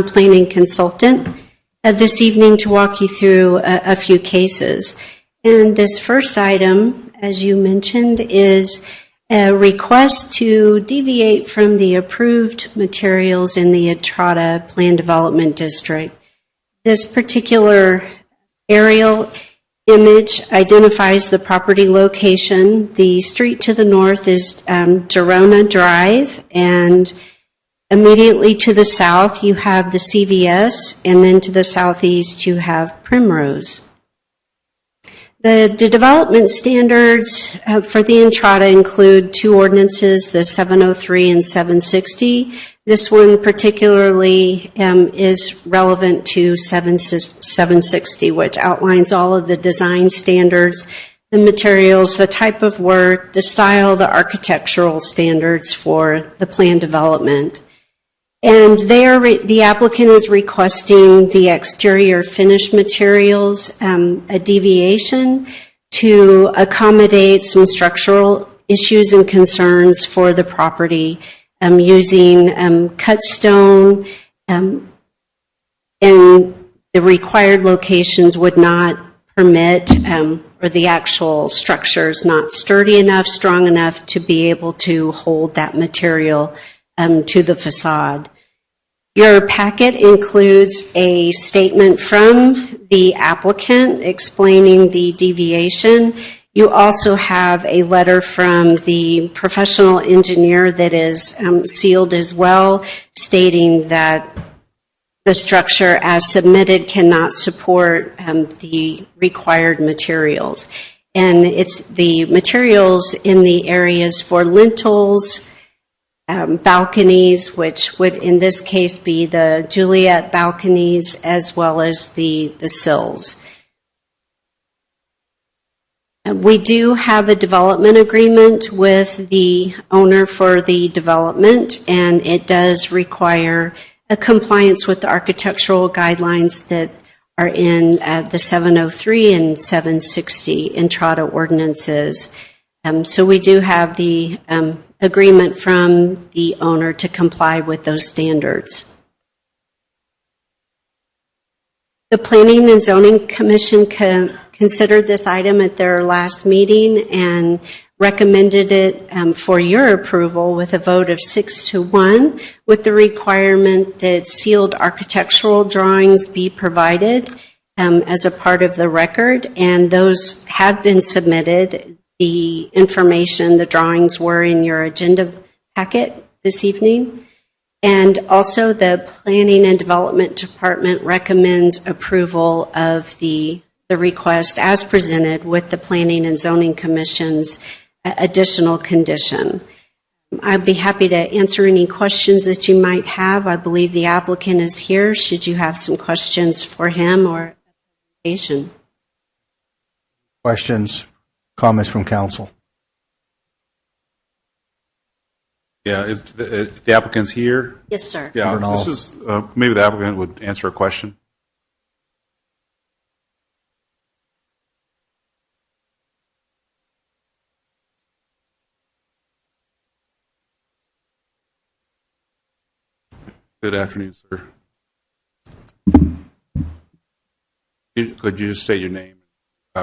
planning consultant this evening to walk you through a few cases. And this first item, as you mentioned, is a request to deviate from the approved materials in the Entrada Plan Development District. This particular aerial image identifies the property location. The street to the north is Dorona Drive, and immediately to the south you have the CVS, and then to the southeast you have Primrose. The development standards for the Entrada include two ordinances, the 703 and 760. This one particularly is relevant to 760, which outlines all of the design standards, the materials, the type of work, the style, the architectural standards for the plan development. And the applicant is requesting the exterior finish materials, a deviation to accommodate some structural issues and concerns for the property, using cut stone, and the required locations would not permit, or the actual structure is not sturdy enough, strong enough to be able to hold that material to the facade. Your packet includes a statement from the applicant explaining the deviation. You also have a letter from the professional engineer that is sealed as well, stating that the structure as submitted cannot support the required materials. And it's the materials in the areas for lintels, balconies, which would in this case be the Juliet balconies, as well as the sills. We do have a development agreement with the owner for the development, and it does require a compliance with the architectural guidelines that are in the 703 and 760 Entrada ordinances. So we do have the agreement from the owner to comply with those standards. The Planning and Zoning Commission considered this item at their last meeting and recommended it for your approval with a vote of 6-1, with the requirement that sealed architectural drawings be provided as a part of the record, and those have been submitted. The information, the drawings were in your agenda packet this evening. And also the Planning and Development Department recommends approval of the request as presented with the Planning and Zoning Commission's additional condition. I'd be happy to answer any questions that you might have. I believe the applicant is here. Should you have some questions for him or a presentation? Questions? Comments from council? Yeah, if the applicant's here. Yes, sir. Yeah, this is maybe the applicant would answer a question. Good afternoon, sir. Could you just state your name?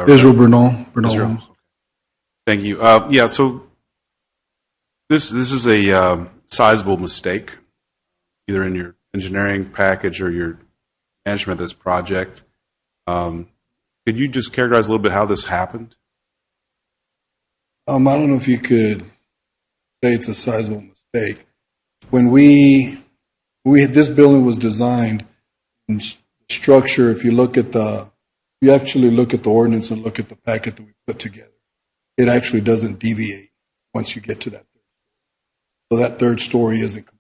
Israel Bernal. Israel. Thank you. Yeah, so this is a sizable mistake, either in your engineering package or your management of this project. Could you just characterize a little bit how this happened? I don't know if you could say it's a sizable mistake. When this building was designed, and structure, if you actually look at the ordinance and look at the packet that we put together, it actually doesn't deviate once you get to that third story. So that third story isn't complete.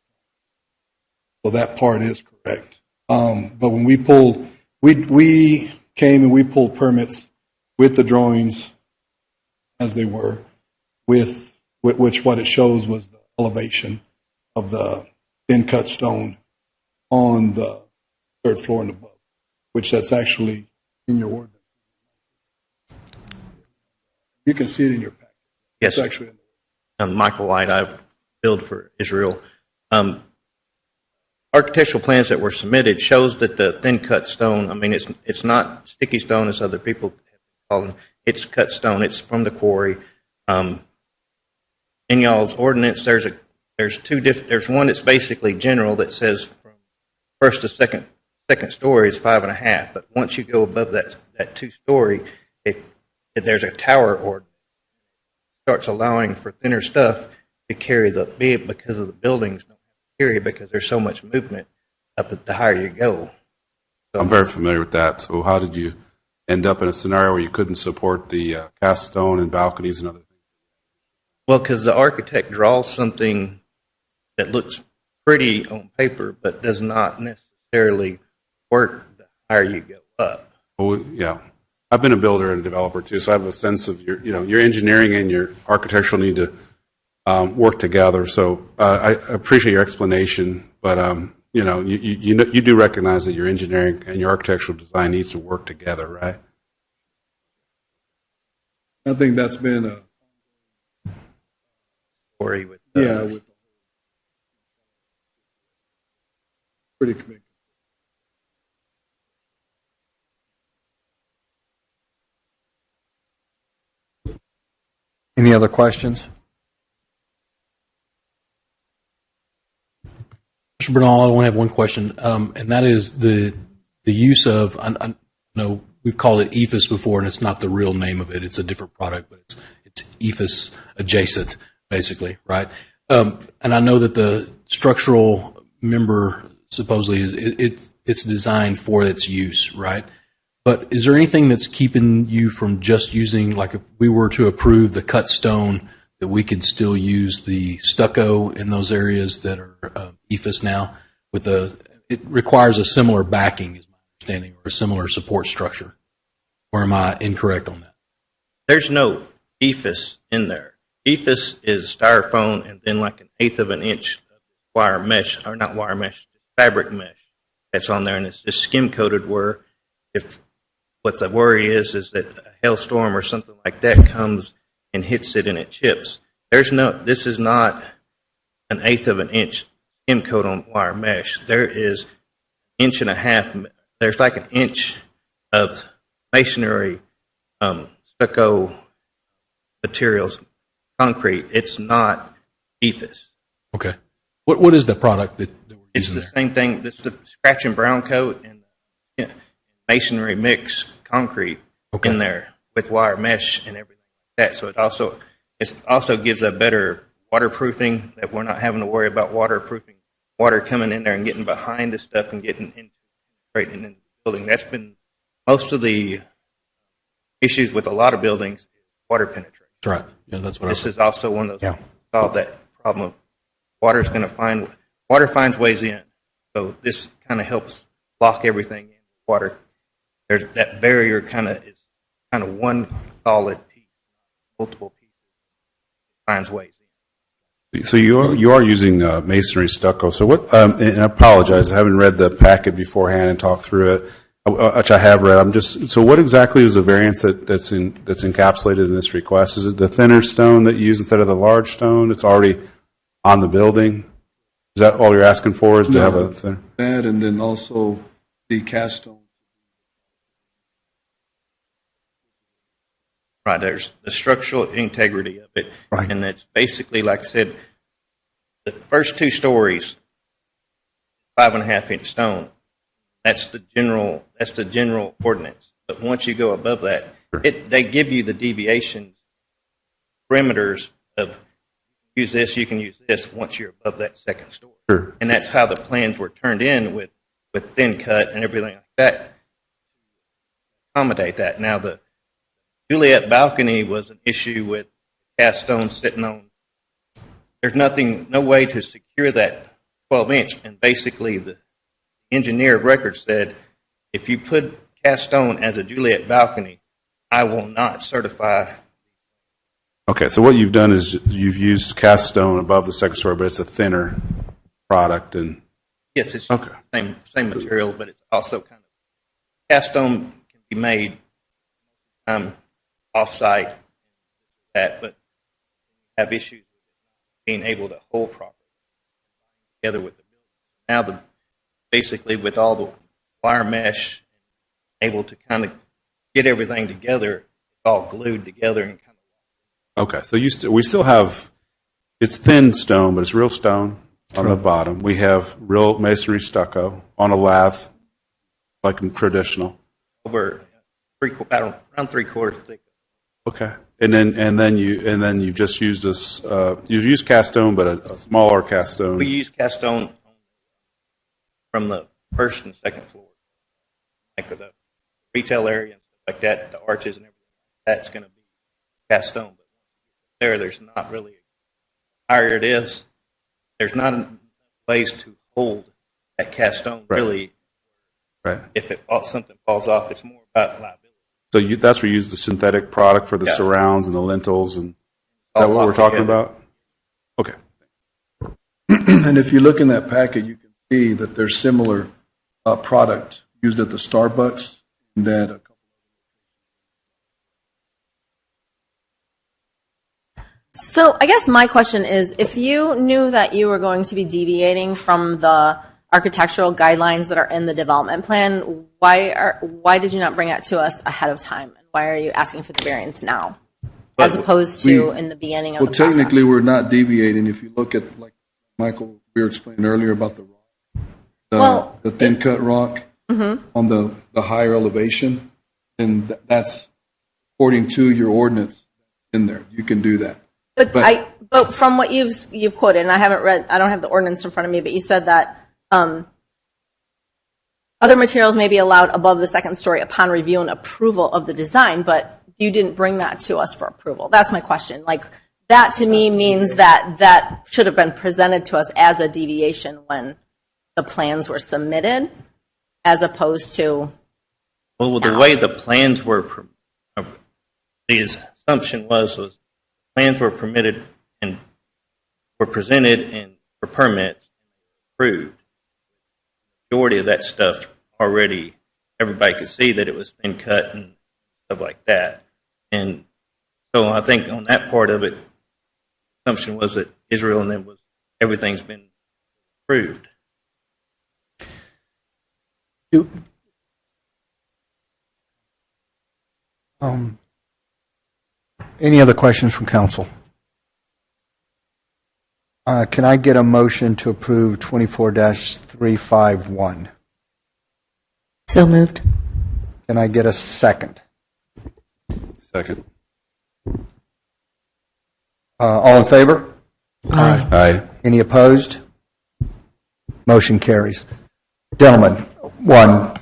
So that part is correct. But when we came and we pulled permits with the drawings as they were, with which what it shows was the elevation of the thin cut stone on the third floor and above, which that's actually in your ordinance. You can see it in your packet. Yes. It's actually in Michael White, I build for Israel. architectural plans that were submitted shows that the thin cut stone, I mean, it's not sticky stone as other people have called them. It's cut stone. It's from the quarry. In y'all's ordinance, there's one that's basically general that says from first to second story is 5.5. But once you go above that 2-story, there's a tower ordinance. It starts allowing for thinner stuff to carry because of the buildings don't have to carry because there's so much movement up at the higher you go. I'm very familiar with that. So how did you end up in a scenario where you couldn't support the cast stone and balconies and other things? Well, because the architect draws something that looks pretty on paper, but does not necessarily work the higher you go up. Oh, yeah. I've been a builder and a developer too, so I have a sense of your engineering and your architectural need to work together. So I appreciate your explanation, but you do recognize that your engineering and your architectural design needs to work together, right? I think that's been a Story with with pretty committed. Any other questions? Mr. Bernal, I only have one question, and that is the use of, I know we've called it EFS before, and it's not the real name of it. It's a different product, but it's EFS adjacent, basically, right? And I know that the structural member supposedly it's designed for its use, right? But is there anything that's keeping you from just using, like if we were to approve the cut stone, that we could still use the stucco in those areas that are EFS now? It requires a similar backing, is my understanding, or a similar support structure. Or am I incorrect on that? There's no EFS in there. EFS is styrofoam and then like 1/8 of an inch of wire mesh, or not wire mesh, fabric mesh that's on there, and it's just skim coated. Where if what the worry is that a hailstorm or something like that comes and hits it and it chips. This is not 1/8 of an inch skim coat on wire mesh. There is 1.5 inches. There's like 1 inch of masonry, stucco materials, concrete. It's not EFS. Okay. What is the product that we're It's using the there? same thing. It's the scratch and brown coat and masonry mix concrete in there with wire mesh and everything like that. So it also gives a better waterproofing, that we're not having to worry about water coming in there and getting behind the stuff and getting into the building. That's been most of the issues with a lot of buildings is water penetration. That's right. Yeah, that's what This I is also one of those solve that problem of water finds ways in. So this kind of helps lock everything in. Water, there's that barrier is one solid piece, multiple pieces. It finds ways in. So you are using masonry stucco. So what? And I apologize, I haven't read the packet beforehand and talked through it, which I have read. So what exactly is the variance that's encapsulated in this request? Is it the thinner stone that you use instead of the large stone? It's already on the building. Is that all you're asking for? Is to have a thinner? That, and then also the cast stone. Right, there's the structural integrity of it, Right. and it's basically, like I said, the first 2 stories, 5.5 inch stone. That's the general ordinance. But once you go above that, they give you the deviations, perimeters of use this, you can use this once you're above that second story. Sure. And that's how the plans were turned in with thin cut and everything like that to accommodate that. Now the Juliet balcony was an issue with cast stone sitting on. There's no way to secure that 12-inch, and basically the engineer of record said, if you put cast stone as a Juliet balcony, I will not certify. Okay, so what you've done is you've used cast stone above the second story, but it's a thinner product. And Yes, it's okay. same material, but it's also kind of cast stone can be made off-site, but you have issues with it not being able to hold properly together with the building. Now basically with all the wire mesh, able to kind of get everything together, it's all glued together and kind of. Okay, so we still have, it's thin stone, but it's real stone on the bottom. We have real masonry stucco on a lath, like in traditional. Over around 3/4 thick. Okay, and then you just used this. You used cast stone, but a smaller cast stone. We use cast stone from the first and second floor, like the retail area and stuff like that, the arches and everything. That's going to be cast stone. But there's not really. The higher it is, there's not enough ways to hold that cast stone. Right. Really, Right. if something falls off, it's more about liability. So that's where you use the synthetic product for the Yeah. surrounds and the lintels, and is All that what we're locked talking together. about? Okay. And if you look in that packet, you can see that there's similar product used at the Starbucks and at a couple. So I guess my question is, if you knew that you were going to be deviating from the architectural guidelines that are in the development plan, why did you not bring it to us ahead of time? And why are you asking for the variance now, as opposed to in the beginning of the process? Well, technically, we're not deviating. If you look at, like Michael, we were explaining earlier about the rock, the thin cut rock on the higher elevation, and that's according to your ordinance in there. You can do that. But from what you've quoted, and I don't have the ordinance in front of me, but you said that other materials may be allowed above the second story upon review and approval of the design, but you didn't bring that to us for approval. That's my question. Like, that to me means that should have been presented to us as a deviation when the plans were submitted, as opposed to. Well, the way the plans were, the assumption was plans were permitted and were presented and for permits approved. The majority of that stuff already, everybody could see that it was thin cut and stuff like that. And so I think on that part of it, the assumption was that Israel and then everything's been approved. Any other questions from council? Can I get a motion to approve 24-351? So moved. Can I get a second? Second. All in favor? Aye. Aye. Any opposed? Motion carries. Gentlemen, one,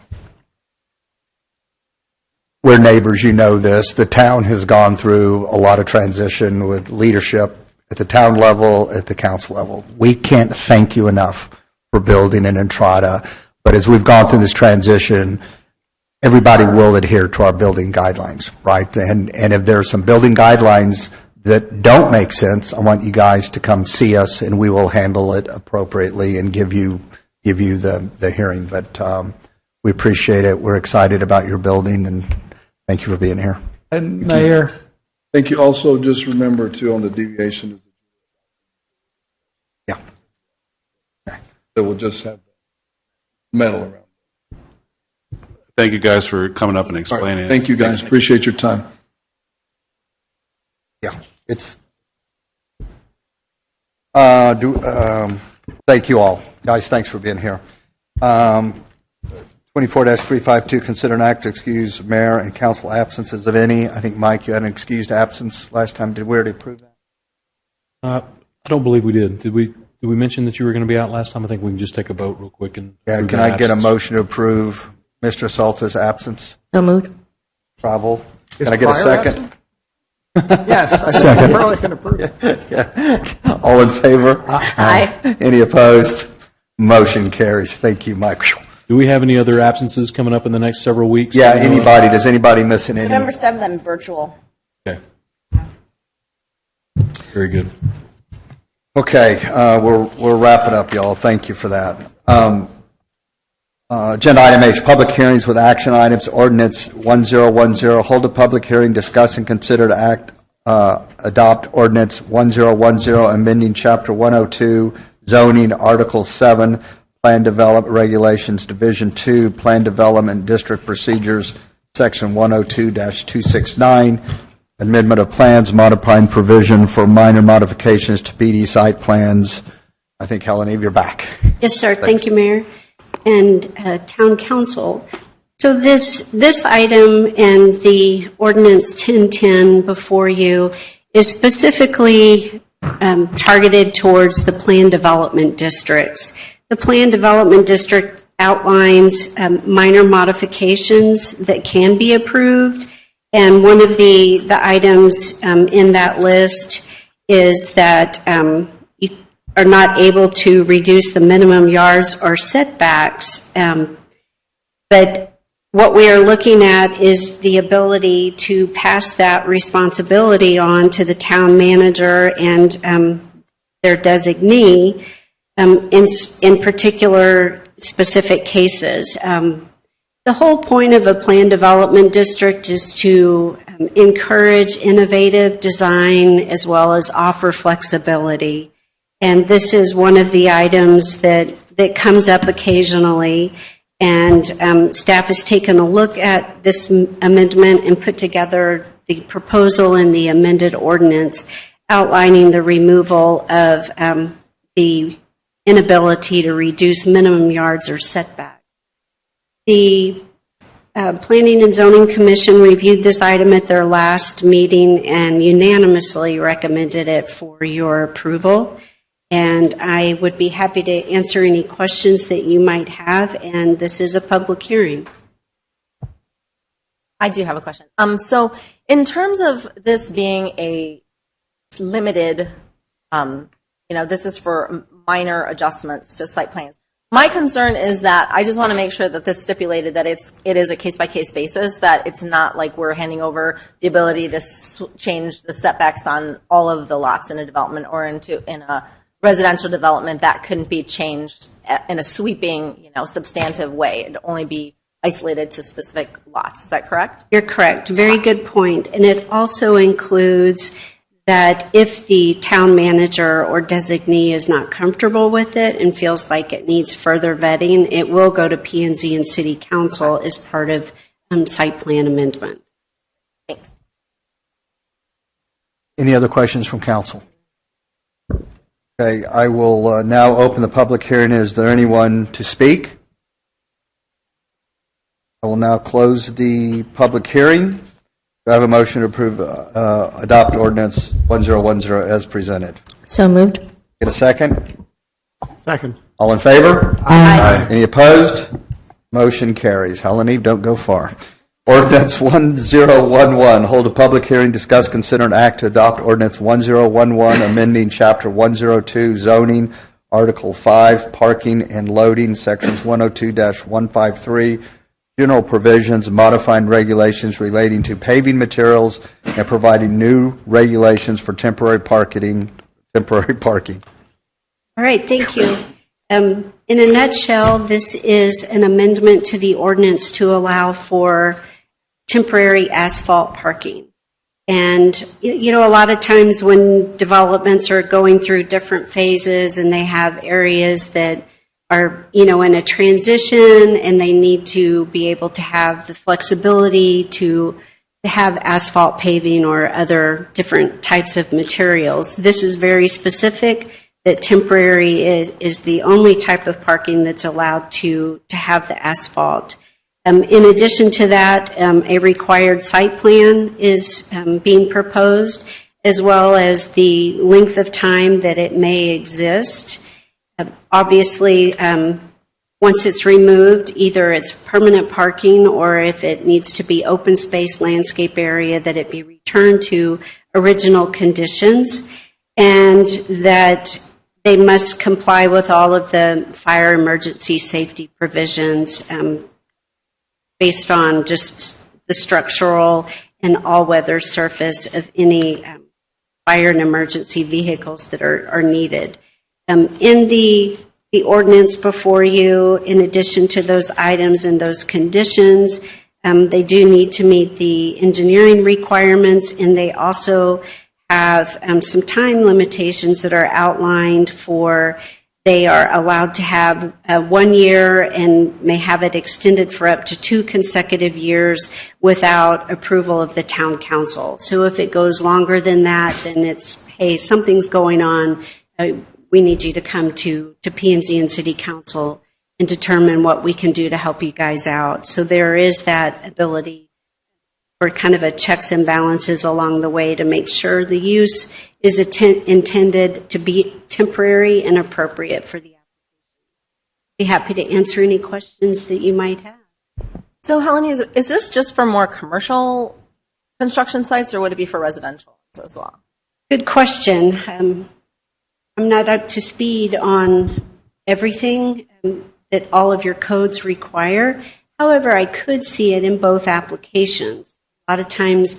we're neighbors, you know this. The town has gone through a lot of transition with leadership at the town level, at the council level. We can't thank you enough for building in Entrada, but as we've gone through this transition, everybody will adhere to our building guidelines, right? And if there are some building guidelines that don't make sense, I want you guys to come see us, and we will handle it appropriately and give you the hearing. But we appreciate it. We're excited about your building, and thank you for being here. And Mayor, Thank you. Also, just remember, too, on the deviation, Yeah. that we'll just have metal around. Thank you guys for coming up and All explaining right. it. Thank you, guys. Appreciate your time. Yeah, it's. Thank you all, guys. Thanks for being here. 24-352. Consider an act to excuse mayor and council absences of any. I think Mike, you had an excused absence last time. Did we already approve that? I don't believe we did. Did we mention that you were going to be out last time? I think we can just take a vote real quick and. Yeah. approve Can that I get a absence. motion to approve Mr. Salta's absence? So moved. Travel. Can I get a second? yes, I think we probably can approve it. All in favor? Aye. Any opposed? Motion carries. Thank you, Mike. Do we have any other absences coming up in the next several weeks? Yeah, anybody, does anybody missing any? November 7th, I'm virtual. Okay. Very good. Okay, we're wrapping up, y'all. Thank you for that. Agenda item H, public hearings with action items. Ordinance 1010, hold a public hearing, discuss and consider to adopt ordinance 1010, amending chapter 102, zoning, article 7, Plan Development Regulations, Division 2, Plan Development District Procedures, Section 102-269, amendment of plans, modifying provision for minor modifications to BD site plans. I think, Helen Eve, you're back. Yes, sir. Thank you, Mayor and Town Council. So this item and the Ordinance 1010 before you is specifically targeted towards the Plan Development Districts. The Plan Development District outlines minor modifications that can be approved, and one of the items in that list is that you are not able to reduce the minimum yards or setbacks, but what we are looking at is the ability to pass that responsibility on to the town manager and their designee in particular specific cases. The whole point of a plan development district is to encourage innovative design as well as offer flexibility. And this is one of the items that comes up occasionally. And staff has taken a look at this amendment and put together the proposal in the amended ordinance outlining the removal of the inability to reduce minimum yards or setbacks. The Planning and Zoning Commission reviewed this item at their last meeting and unanimously recommended it for your approval. And I would be happy to answer any questions that you might have, and this is a public hearing. I do have a question. So in terms of this being a limited, this is for minor adjustments to site plans. My concern is that I just want to make sure that this stipulated that it is a case-by-case basis, that it's not like we're handing over the ability to change the setbacks on all of the lots in a development or in a residential development that couldn't be changed in a sweeping, substantive way. It'd only be isolated to specific lots. Is that correct? You're correct. Very good point. And it also includes that if the town manager or designee is not comfortable with it and feels like it needs further vetting, it will go to P&Z and City Council as part of site plan amendment. Thanks. Any other questions from council? Okay, I will now open the public hearing. Is there anyone to speak? I will now close the public hearing. Do I have a motion to approve, adopt ordinance 1010 as presented? So moved. Get a second? Second. All in favor? Aye. Any opposed? Motion carries. Helen Eve, don't go far. Ordinance 1011, hold a public hearing, discuss, consider, and act to adopt ordinance 1011, amending chapter 102, zoning, article 5, parking and loading, sections 102-153, general provisions, modifying regulations relating to paving materials, and providing new regulations for temporary parking. All right, thank you. In a nutshell, this is an amendment to the ordinance to allow for temporary asphalt parking. And, a lot of times when developments are going through different phases and they have areas that are, in a transition and they need to be able to have the flexibility to have asphalt paving or other different types of materials. This is very specific that temporary is the only type of parking that's allowed to have the asphalt. In addition to that, a required site plan is being proposed, as well as the length of time that it may exist. Obviously, once it's removed, either it's permanent parking or if it needs to be open space landscape area, that it be returned to original conditions, and that they must comply with all of the fire emergency safety provisions based on just the structural and all-weather surface of any fire and emergency vehicles that are needed. In the ordinance before you, in addition to those items and those conditions, they do need to meet the engineering requirements, and they also have some time limitations that are outlined for They are allowed to have 1 year and may have it extended for up to 2 consecutive years without approval of the town council. So if it goes longer than that, then it's, hey, something's going on. We need you to come to P&Z and City Council and determine what we can do to help you guys out. So there is that ability for kind of a checks and balances along the way to make sure the use is intended to be temporary and appropriate for the application. Be happy to answer any questions that you might have. So, Helen, is this just for more commercial construction sites, or would it be for residential as well? Good question. I'm not up to speed on everything that all of your codes require. However, I could see it in both applications. A lot of times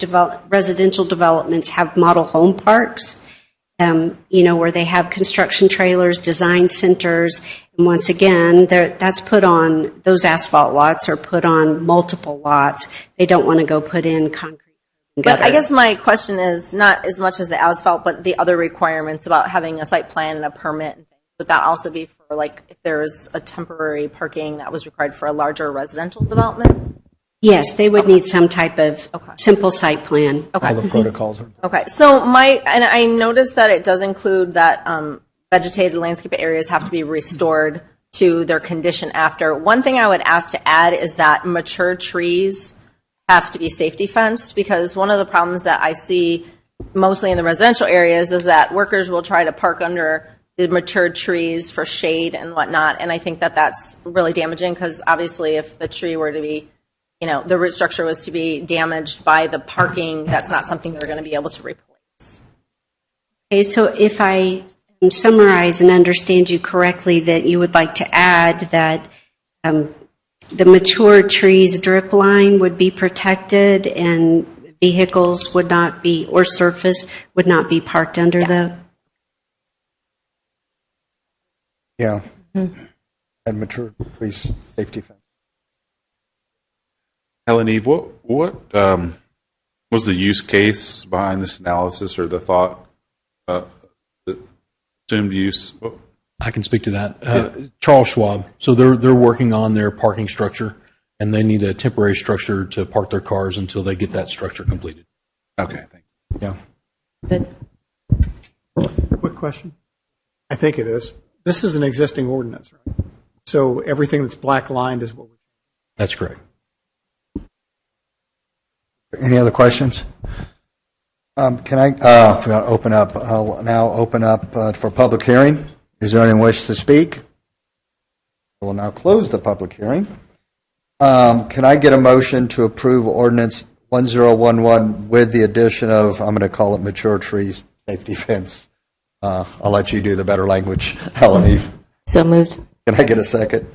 residential developments have model home parks, where they have construction trailers, design centers, and once again, that's put on, those asphalt lots are put on multiple lots. They don't want to go put in concrete. But I guess my question is not as much as the asphalt, but the other requirements about having a site plan and a permit and things. Would that also be for, like, if there's a temporary parking that was required for a larger residential development? Yes, they would need some type of simple site plan. Okay. All the protocols are. Okay. So and I noticed that it does include that vegetated landscape areas have to be restored to their condition after. One thing I would ask to add is that mature trees have to be safety fenced, because one of the problems that I see mostly in the residential areas is that workers will try to park under the matured trees for shade and whatnot, and I think that that's really damaging, because obviously if the tree were to be, the root structure was to be damaged by the parking, that's not something they're going to be able to replace. Okay, so if I summarize and understand you correctly, that you would like to add that the mature trees drip line would be protected and vehicles would not be, or surface would not be parked under the... Yeah. And mature trees safety fence. Helen Eve, what was the use case behind this analysis, or the thought, the assumed use? I can speak to that. Charles Schwab. So they're working on their parking structure, and they need a temporary structure to park their cars until they get that structure completed. Okay, thank you. Yeah. Good. Quick question. I think it is. This is an existing ordinance, right? So everything that's black lined is what we're... That's correct. Any other questions? Can I open up? I'll now open up for public hearing. Is there anyone wish to speak? I will now close the public hearing. Can I get a motion to approve ordinance 1011 with the addition of, I'm going to call it mature trees safety fence? I'll let you do the better language, Helen Eve. So moved. Can I get a second?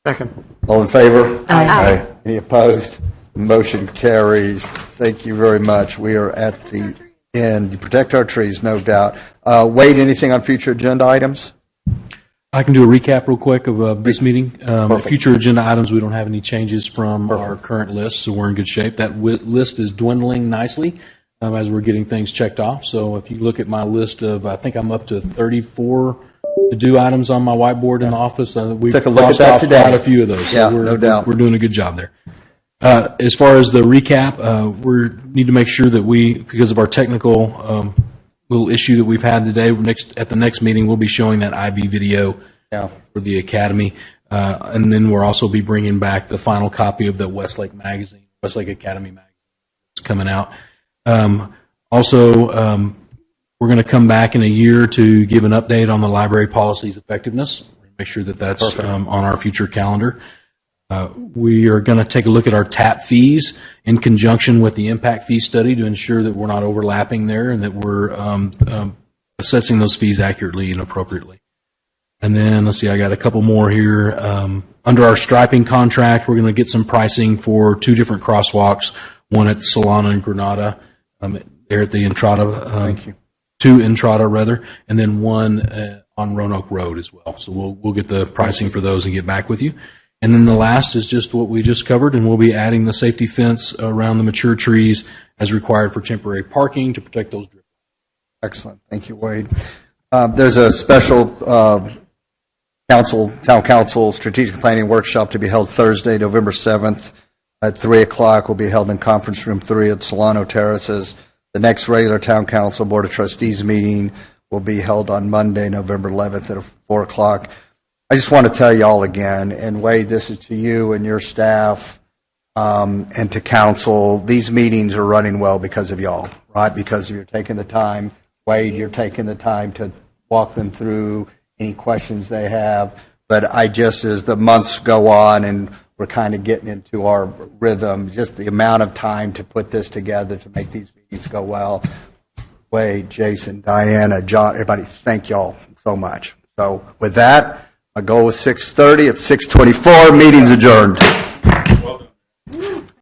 Second. All in favor? Aye. Any opposed? Motion carries. Thank you very much. We are at the end. You protect our trees, no doubt. Wade, anything on future agenda items? I can do a recap real quick of this meeting. Future agenda items, we don't have any changes from our current list, so we're in good shape. That list is dwindling nicely as we're getting things checked off. So if you look at my list of, I think I'm up to 34 to-do items on my whiteboard in the office. We've Took a look at crossed that off today. quite a few of those. Yeah, So no doubt. We're doing a good job there. As far as the recap, we need to make sure that because of our technical little issue that we've had today, at the next meeting, we'll be showing that IB video for the Academy. And then we'll also be bringing back the final copy of the Westlake magazine, Westlake Academy magazine. It's coming out. We're going to come back in a year to give an update on the library policy's effectiveness. Make sure that that's on our future calendar. We are going to take a look at our TAP fees in conjunction with the impact fee study to ensure that we're not overlapping there and that we're assessing those fees accurately and appropriately. And then, let's see, I got a couple more here. Under our striping contract, we're going to get some pricing for 2 different crosswalks, one at Solana and Granada, there at the Entrada. Thank you. 2 Entrada, rather, and then one on Roanoke Road as well. So we'll get the pricing for those and get back with you. And then the last is just what we just covered, and we'll be adding the safety fence around the mature trees as required for temporary parking to protect those drip. Excellent. Thank you, Wade. There's a special Town Council Strategic Planning Workshop to be held Thursday, November 7th at 3 o'clock, will be held in Conference Room 3 at Solano Terraces. The next regular Town Council Board of Trustees meeting will be held on Monday, November 11th at 4 o'clock. I just want to tell you all again, and Wade, this is to you and your staff and to council, these meetings are running well because of y'all, right? Because you're taking the time. Wade, you're taking the time to walk them through any questions they have. But I just, as the months go on and we're kind of getting into our rhythm, just the amount of time to put this together to make these meetings go well. Wade, Jason, Diana, John, everybody, thank y'all so much. So with that, my goal was 6:30. It's 6:24. Meeting's adjourned.